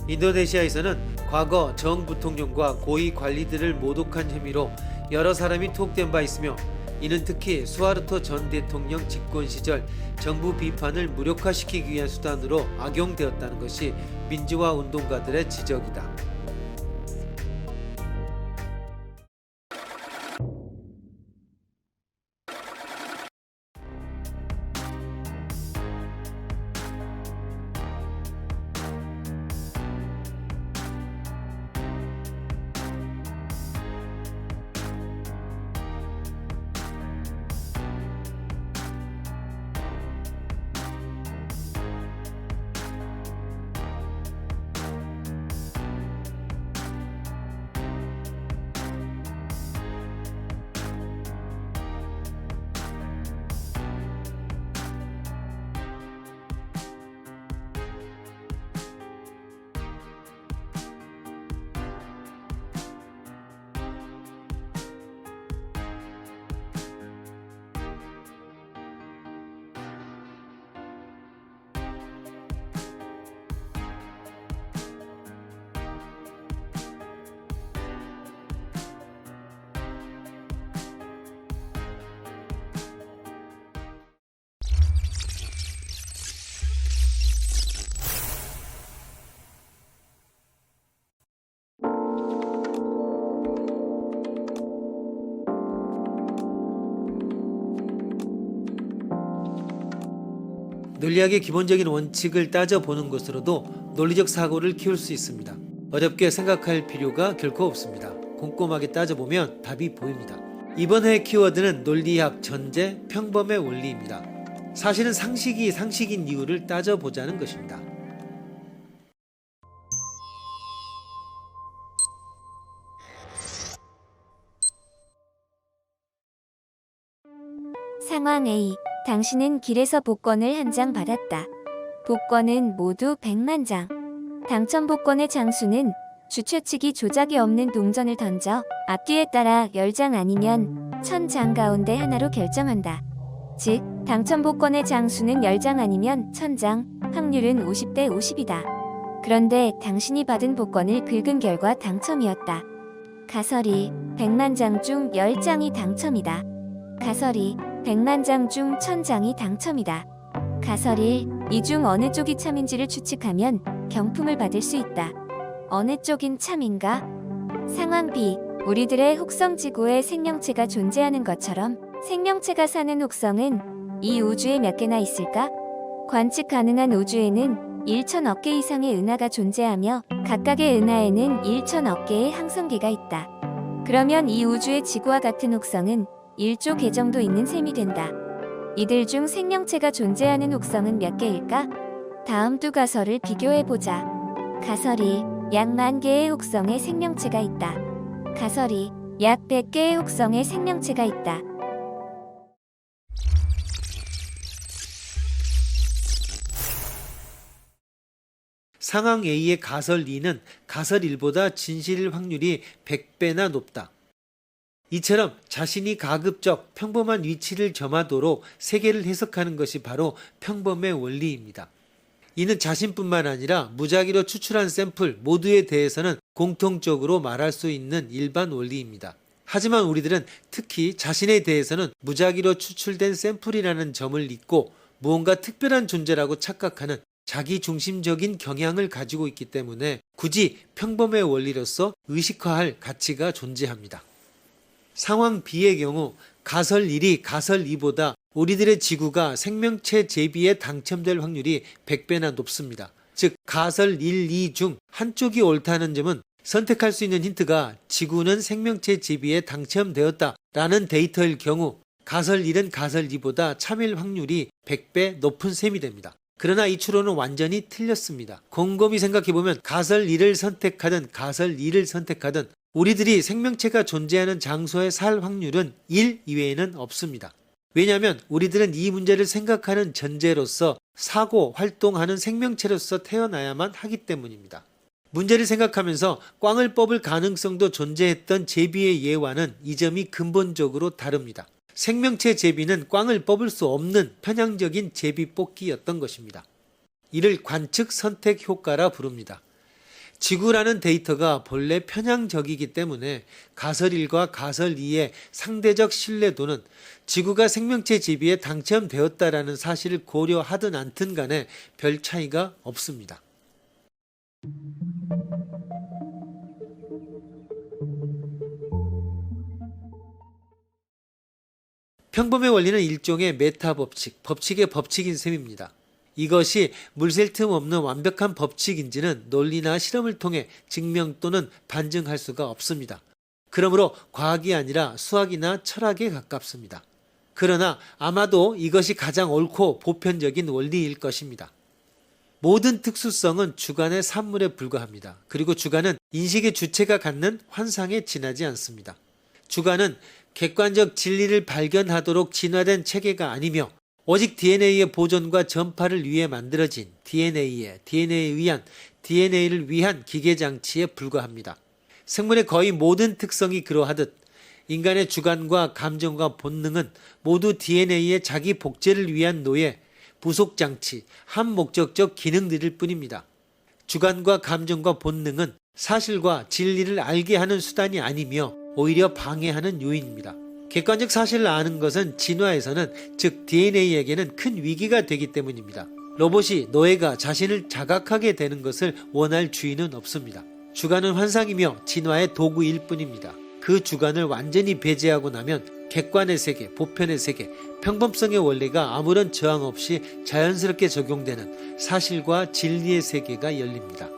인도네시아에서는 과거 정 부통령과 고위 관리들을 모독한 혐의로 여러 사람이 투옥된 바 있으며 이는 특히 수하르토 전 대통령 집권 시절 정부 비판을 무력화시키기 위한 수단으로 악용되었다는 것이 민주화 운동가들의 지적이다. 논리학의 기본적인 원칙을 따져보는 것으로도 논리적 사고를 키울 수 있습니다. 어렵게 생각할 필요가 결코 없습니다. 꼼꼼하게 따져보면 답이 보입니다. 이번 회의 키워드는 논리학, 전제, 평범의 원리입니다. 사실은 상식이 상식인 이유를 따져보자는 것입니다. 상황 A. 당신은 길에서 복권을 한 장 받았다. 복권은 모두 100만 장. 당첨 복권의 장수는 주최측이 조작이 없는 동전을 던져 앞뒤에 따라 10장 아니면 1000장 가운데 하나로 결정한다. 즉, 당첨 복권의 장수는 10장 아니면 1000장, 확률은 50대 50이다. 그런데 당신이 받은 복권을 긁은 결과 당첨이었다. 가설이 100만 장 중 10장이 당첨이다. 가설이 100만 장 중 1000장이 당첨이다. 가설 1. 이 중 어느 쪽이 참인지를 추측하면 경품을 받을 수 있다. 어느 쪽인 참인가? 상황 B. 우리들의 혹성 지구에 생명체가 존재하는 것처럼 생명체가 사는 혹성은 이 우주에 몇 개나 있을까? 관측 가능한 우주에는 1천억 개 이상의 은하가 존재하며 각각의 은하에는 1천억 개의 항성계가 있다. 그러면 이 우주의 지구와 같은 혹성은 1조 개 정도 있는 셈이 된다. 이들 중 생명체가 존재하는 혹성은 몇 개일까? 다음 두 가설을 비교해보자. 가설 1. 약 10,000개의 혹성에 생명체가 있다. 가설 2. 약 100개의 혹성에 생명체가 있다. 상황 A의 가설 2는 가설 1보다 진실 확률이 100배나 높다. 이처럼 자신이 가급적 평범한 위치를 점하도록 세계를 해석하는 것이 바로 평범의 원리입니다. 이는 자신뿐만 아니라 무작위로 추출한 샘플 모두에 대해서는 공통적으로 말할 수 있는 일반 원리입니다. 하지만 우리들은 특히 자신에 대해서는 무작위로 추출된 샘플이라는 점을 잊고 무언가 특별한 존재라고 착각하는 자기중심적인 경향을 가지고 있기 때문에 굳이 평범의 원리로서 의식화할 가치가 존재합니다. 상황 B의 경우 가설 1이 가설 2보다 우리들의 지구가 생명체 재비에 당첨될 확률이 100배나 높습니다. 즉 가설 1, 2 중 한쪽이 옳다는 점은 선택할 수 있는 힌트가 지구는 생명체 재비에 당첨되었다 라는 데이터일 경우 가설 1은 가설 2보다 참일 확률이 100배 높은 셈이 됩니다. 그러나 이 추론은 완전히 틀렸습니다. 곰곰이 생각해보면 가설 1을 선택하든 가설 2를 선택하든 우리들이 생명체가 존재하는 장소에 살 확률은 1 이외에는 없습니다. 왜냐하면 우리들은 이 문제를 생각하는 전제로서 사고, 활동하는 생명체로서 태어나야만 하기 때문입니다. 문제를 생각하면서 꽝을 뽑을 가능성도 존재했던 제비의 예와는 이 점이 근본적으로 다릅니다. 생명체 제비는 꽝을 뽑을 수 없는 편향적인 제비 뽑기였던 것입니다. 이를 관측 선택 효과라 부릅니다. 지구라는 데이터가 본래 편향적이기 때문에 가설 1과 가설 2의 상대적 신뢰도는 지구가 생명체 지비에 당첨되었다라는 사실을 고려하든 않든 간에 별 차이가 없습니다. 평범의 원리는 일종의 메타 법칙, 법칙의 법칙인 셈입니다. 이것이 물샐 틈 없는 완벽한 법칙인지는 논리나 실험을 통해 증명 또는 반증할 수가 없습니다. 그러므로 과학이 아니라 수학이나 철학에 가깝습니다. 그러나 아마도 이것이 가장 옳고 보편적인 원리일 것입니다. 모든 특수성은 주관의 산물에 불과합니다. 그리고 주관은 인식의 주체가 갖는 환상에 지나지 않습니다. 주관은 객관적 진리를 발견하도록 진화된 체계가 아니며 오직 DNA의 보존과 전파를 위해 만들어진 DNA를 위한 기계장치에 불과합니다. 생물의 거의 모든 특성이 그러하듯 인간의 주관과 감정과 본능은 모두 DNA의 자기 복제를 위한 노예, 부속장치, 한목적적 기능들일 뿐입니다. 주관과 감정과 본능은 사실과 진리를 알게 하는 수단이 아니며 오히려 방해하는 요인입니다. 객관적 사실을 아는 것은 진화에서는, 즉 DNA에게는 큰 위기가 되기 때문입니다. 로봇이 노예가 자신을 자각하게 되는 것을 원할 주인은 없습니다. 주관은 환상이며 진화의 도구일 뿐입니다. 그 주관을 완전히 배제하고 나면 객관의 세계, 보편의 세계, 평범성의 원리가 아무런 저항 없이 자연스럽게 적용되는 사실과 진리의 세계가 열립니다.